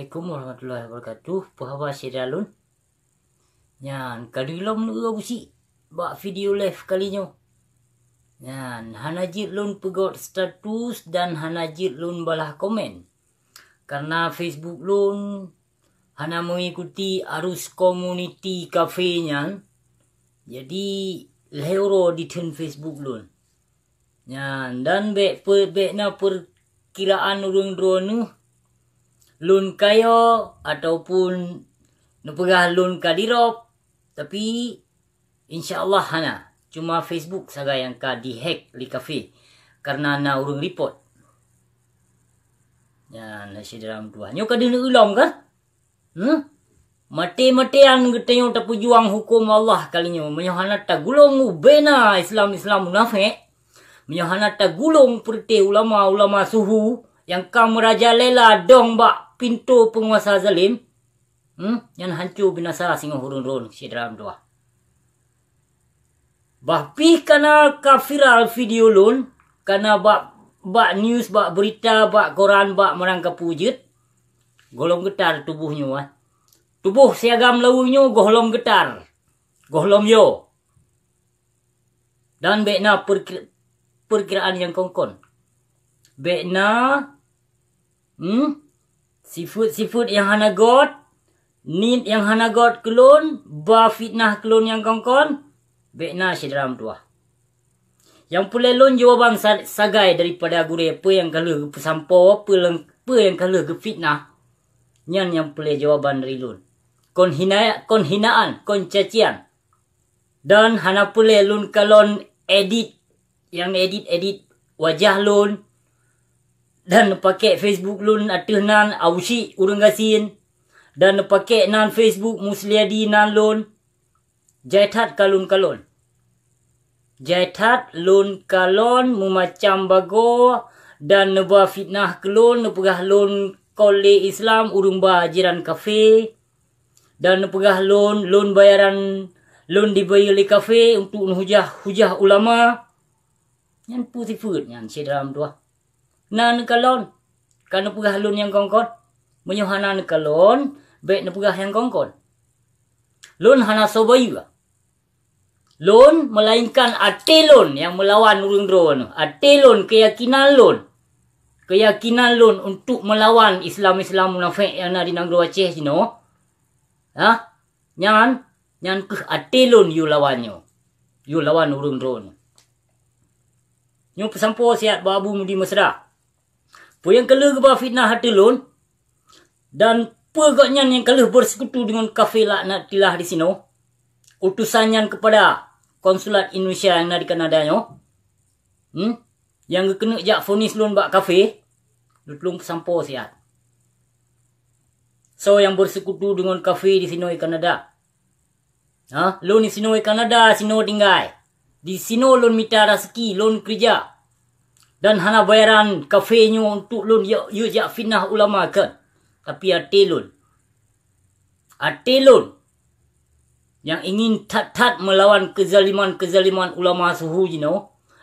Assalamualaikum warahmatullahi wabarakatuh. Puhawa Syedalun. Yan, kadilom nu busi. Bak video live kalinya. Yan, hanajit lun pegot status dan hanajit lun balah komen. Karena Facebook lun hana mengikuti arus community cafe nya. Jadi lehoro di turn Facebook lun. Yan, dan be na perkiraan urung drone lun kayo ataupun nupegah lun kadirop, tapi insyaallah hana cuma Facebook saga yang ka dihack li kafe karena na urung report. Ya nasi dalam dua nyo ka dinu ulom kan? Mate-matean getenyo tapu juang hukum Allah kalinyo menyohana ta gulong ubena Islam munafik. Menyohana ta gulong perti ulama suhu yang kam merajalela dong bak pintu penguasa zalim. Yang hancur binasa singo hurun-hurun si dalam doa. Bahpi kana ka viral video lun, kana bak news, bak berita, bak koran, bak merangka pujit, golong getar tubuhnya. Tubuh siagam lawunya golong getar. Golong yo. Dan bekna perkiraan yang kongkon. Bekna sifut yang hana god, nit yang hana god kelon, ba fitnah kelon yang kongkon, bekna syedram tua. Yang pula lon jawaban sagai daripada gure apa yang kalau pesampo, apa yang kalau ke fitnah, nyan yang pula jawaban dari lon. Kon hinaan, kon cacian. Dan hana pula lon kalon edit, yang edit wajah lon. Dan pakai Facebook lun atuh nan ausi urang gasin. Dan pakai nan Facebook musliadi nan lun. Jaitat kalun. Jaitat lun kalon memacam bago. Dan neba fitnah kelun. Nepegah lun kole Islam urung ba jiran kafe. Dan nepegah lun bayaran. Lun dibayar li kafe untuk hujah ulama. Yang putih food yang sedram tua. Nan kalon kan pegah lun yang kongkon menyohana kalon baik na pegah yang kongkon lun hana sobayu lun melainkan atelon yang melawan urung drone atelon keyakinan lun untuk melawan Islam munafik yang ada di Nagro Aceh sino nyan ke atelon yu lawan urung drone nyu pesampo siat babu mudi mesra. Yang kalau ke fitnah hati lun. Dan pegaknya yang kalau bersekutu dengan kafe laknat tilah di sini. Utusannya kepada konsulat Indonesia yang ada di Kanada nyo. Yang kena jak fonis lun bak kafe. Lutlung sampo siat. So yang bersekutu dengan kafe di sini di Kanada. Lun di sini di Kanada, sini tinggal. Di sini lun minta rezeki, lun kerja. Dan hana bayaran kafenya untuk lun yu jak fitnah ulama kan. Tapi atelun yang ingin tat melawan kezaliman ulama suhu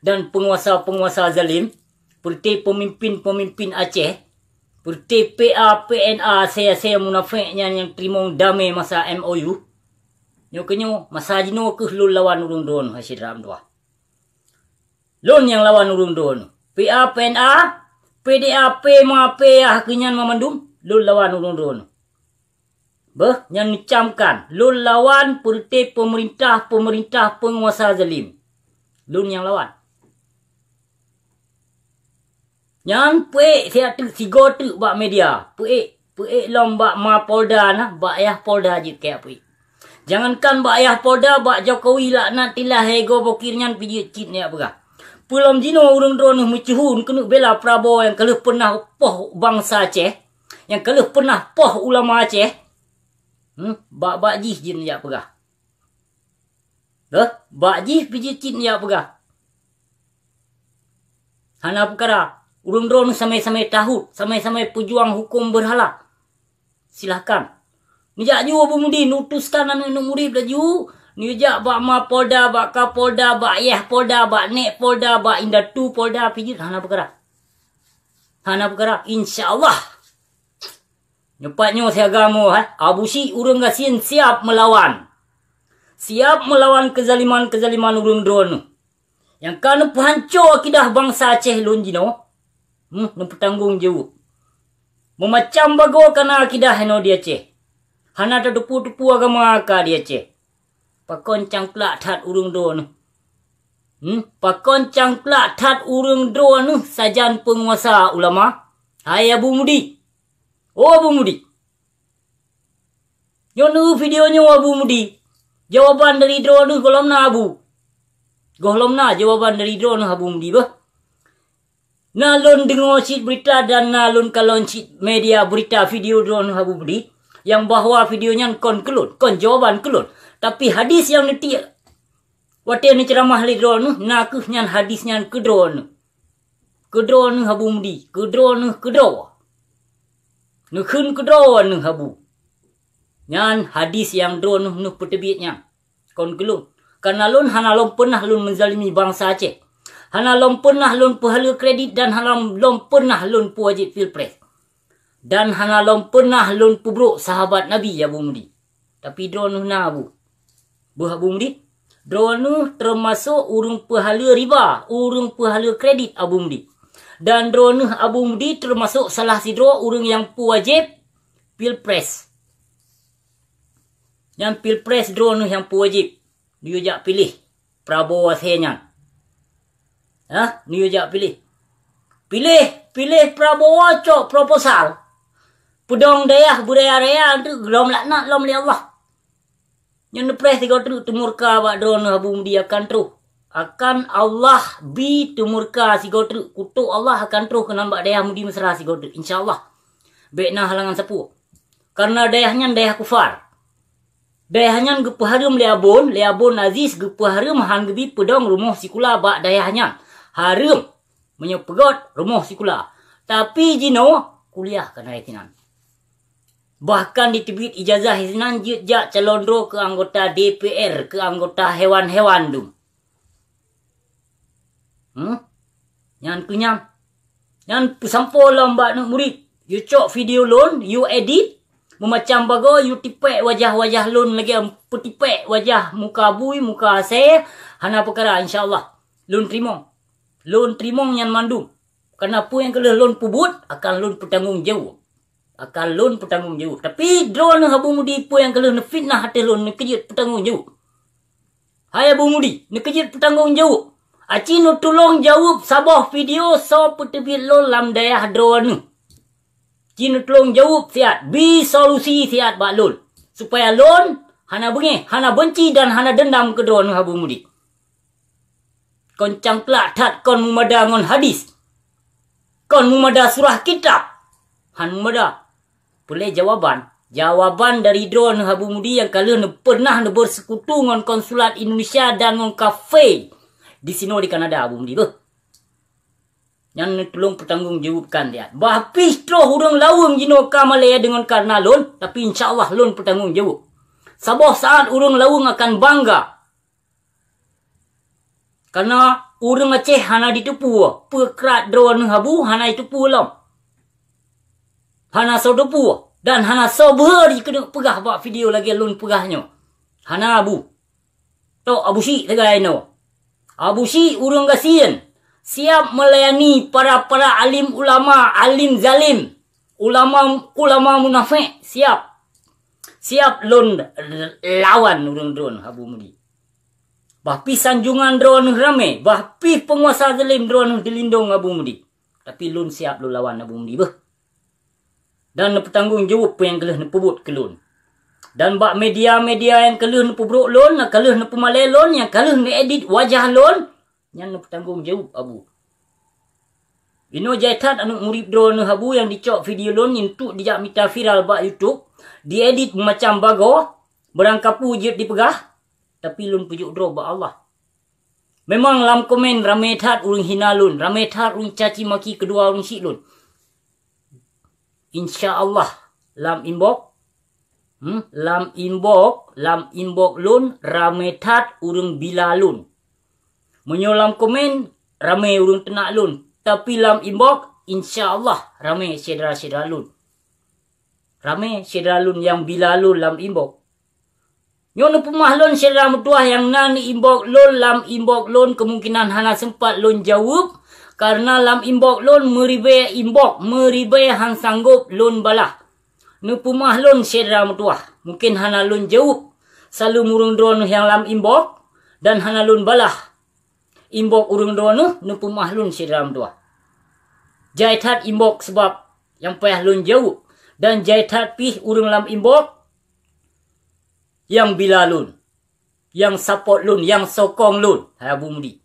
dan penguasa zalim seperti pemimpin Aceh, seperti PA PNA saya munafiknya yang terima damai masa MOU. Nyokenyo masa jino ke lun lawan urung don hasidram doa. Lun yang lawan urung don. PA, PNA, PDAP, PA, kenyan memandum, lun lawan urun-urun. Yang dicamkan, lun lawan perti pemerintah penguasa zalim. Lun yang lawan. Yang saya sigo tu bak media. Lom bak ma Polda bak ayah Polda je kayak Jangankan bak ayah Polda, bak Jokowi laknat tilah hego bokirnya pijit cit ni apa. Pulam jino urung drone mecuhun kena bela Prabowo yang kalau pernah poh bangsa Aceh, yang kalau pernah poh ulama Aceh, bak jih jin ya pegah. Bak jih pijit cin ya pegah. Hana perkara urung drone samai-samai tahu, samai-samai pejuang hukum berhala. Silakan. Nijak ju bumudi nutuskan anu murid laju. Nijak bak ma Polda, bak Kapolda, bak ayah Polda, bak nek Polda, bak indatu Polda pijit hana perkara. InsyaAllah. Nyepatnya siagamo Abu Syik urang gasien siap melawan. Siap melawan kezaliman-kezaliman urang drone. Yang kana penghancur akidah bangsa Aceh lun jino. Nepetanggung jawab. Memacam bago kana akidah heno dia Aceh. Hana ada depu-depu agama ka dia Aceh. Pakon cangklak tat urang drone. Pakon cangklak tat urang drone sajan penguasa ulama. Hai Abu Mudi. Oh Abu Mudi. Yonu videonya Abu Mudi. Jawaban dari drone golomna Abu. Golomna jawaban dari drone Abu Mudi bah. Nalon dengar sheet berita dan nalon kalon sheet media berita video drone Abu Mudi. Yang bahwa videonya kon jawaban kelun. Tapi hadis yang nanti waktu ni ceramah li drone nak nyan hadis nyan ke drone. Ke drone Abu Mudi. Ke drone ke drone. Nukhun ke drone Abu. Nyan hadis yang drone nuh petebitnya. Kon kelun. Karena lun hana lom pernah lun menzalimi bangsa Aceh. Hana lom pernah lun pahala kredit dan hana lom pernah lun wajib pilpres. Dan hana lom pernah lun pubruk sahabat Nabi Abu Mudi. Tapi drone na Abu. Abu Mudi. Drone termasuk urung pahala riba. Urung pahala kredit Abu Mudi. Dan drone Abu Mudi termasuk salah sidro urang yang wajib pilpres. Yang pilpres drone yang wajib. Dia jak pilih Prabowo Senya. Dia jak pilih. Pilih Prabowo cok proposal. Pedong daya budaya raya tu lom laknat lom li Allah. Yang nepres tiga tu murka bak drone Abu Mudi akan terus. Akan Allah bi tumurka si godru kutuk Allah akan terus ke nampak daya Mudi mesra si godru insyaallah. Bekna halangan sepu. Karena dayahnya dayah kufar. Dayahnya gepaharum liabon aziz gepaharum han gebi pedong rumah sikula bak dayahnya. Harum menyepegot rumah sikula. Tapi jino kuliah kena itinan. Bahkan ditebit ijazah itinan jak calon ke anggota DPR, ke anggota hewan-hewan dum. Yang kenyam. Yang pesampul lomba nak murid. You cok video lon, you edit. Memacam bago, you tipek wajah-wajah lon lagi. Petipek wajah muka bui, muka saya. Hana perkara insyaAllah. Lon terima. Lon terima yang mandum. Kerana apa yang kalau lon pubut, akan lon bertanggung jawab. Akan lon bertanggung jawab. Tapi drone Abu Mudi apa yang kalau fitnah hati lon, nekejut bertanggung jawab. Hai Abu Mudi, nekejut bertanggung jawab. Aci nu tolong jawab sabah video so petebit lon lam dayah drone. Cinu tolong jawab siat. Bi solusi siat bak lon. Supaya lon hana bengi, hana benci dan hana dendam ke drone Abu Mudi. Kon cangklak tat kon mumada ngon hadis. Kon mumada surah kitab. Han mumada. Boleh jawaban. Jawaban dari drone Abu Mudi yang kalian pernah bersekutu ngon konsulat Indonesia dan ngon kafe. Di sini di Kanada Abu Mudi bah. Yang tolong bertanggung jawabkan dia. Bah pistro hurung lawung jino ka Malaya dengan karena lon. Tapi insyaAllah lon bertanggung jawab. Sabah saat urung lawung akan bangga. Karena urung Aceh hana ditupu. Pekrat drone Abu hana ditupu lam. Hana so dupu. Dan hana so berhari kena pegah buat video lagi lon pegahnya. Hana Abu. Tok Abu Syik tegai no. Abu Syik urung gasien. Siap melayani para alim ulama, alim zalim. Ulama munafik. Siap lon lawan urung drone Abu Mudi. Bahpi sanjungan drone rame. Bahpi penguasa zalim drone dilindung Abu Mudi. Tapi lon siap lon lawan Abu Mudi bah. Dan bertanggung jawab yang kelih nepebut ke lon. Dan bak media-media yang kelih nepebruk lon, kelih nepemalai lon, yang kelih needit wajah lon, yang bertanggung jawab Abu. Ino jaitan anu murid drone Abu yang dicok video lon untuk dijak mita viral bak YouTube, diedit macam bago, berangkapu je dipegah, tapi lon pujuk draw bak Allah. Memang lam komen ramai tat urang hina lon, ramai tat urang caci maki kedua urang syik lon. InsyaAllah lam inbox lam inbox lun ramai tat urang bila lun. Menyolam komen ramai urang tenak lun. Tapi lam inbox insyaAllah ramai sedera-sedera lun. Rame siralun yang bilalun lam imbok. Nyono pemahlon sira mutuah yang nani imbok lon lam imbok lon kemungkinan hana sempat lon jawab karena lam imbok lon meribe imbok meribe hang sanggup lon balah. Nu pemahlon sira mutuah mungkin hana lon jawab selalu murung drone yang lam imbok dan hana lon balah. Imbok urung drone nu pemahlon sira mutuah. Jaitat imbok sebab yang payah lon jawab dan jaitat pih urung lam imbok yang bilalun, yang support lun, yang sokong lun. Hai Abu Mudi.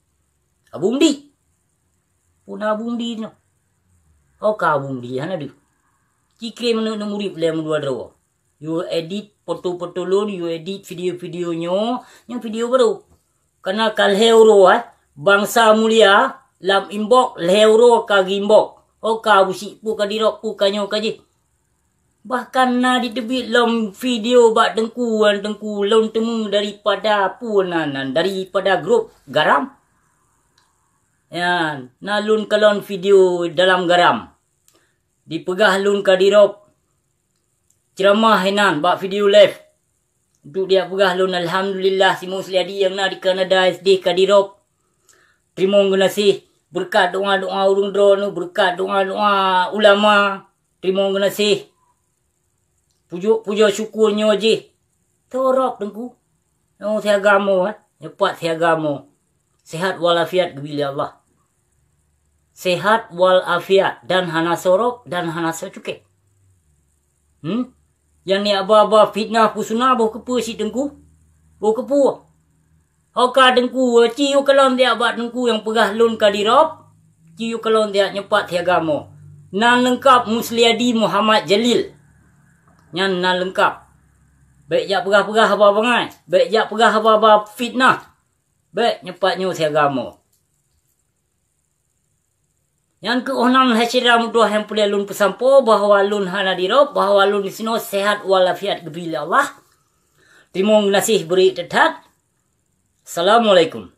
Abu Mudi. Puna Abu Mudi no. Oh ka Abu Mudi hana di. Cikre mana no murid lem dua draw. You edit foto-foto lun, you edit video-videonyo, yang video baru. Karena kal heuro bangsa mulia lam imbok leuro ka gimbok. Oh ka Abu Si pu ka dirok pu kanyo kaji. Bahkan na ditebit lom video bak dengkuan dengku lom temu daripada punanan daripada grup garam. Ya, na lun kalon video dalam garam. Dipegah lun kadirop. Ceramah henan bak video live. Untuk dia pegah lun alhamdulillah si musliadi yang na di Kanada SD kadirop. Terima kasih berkat doa-doa urung drone, berkat doa-doa ulama. Terima kasih. Puja syukurnya je. Torok dengku. Oh, tiagamo Cepat tiagamo. Sehat walafiat bila Allah. Sehat walafiat dan hana sorok dan hana secuke. Yang ni aba-aba fitnah pusuna boh kepu si dengku. Boh kepu. Oka dengku ciu kalon dia abad dengku yang pegah lun kadirop. Ciu kalon dia nyepat tiagamo. Nan lengkap Musliadi Muhammad Jalil. Yang nan lengkap. Baik jak pegah-pegah apa bangai. Baik jak pegah apa-apa fitnah. Baik nyepatnya siagamo. Yang keenam hasilnya mudah yang boleh lun pesampo bahawa lun hana dirop. Bahawa lun disino sehat walafiat gebila Allah. Terima kasih beri tetap. Assalamualaikum.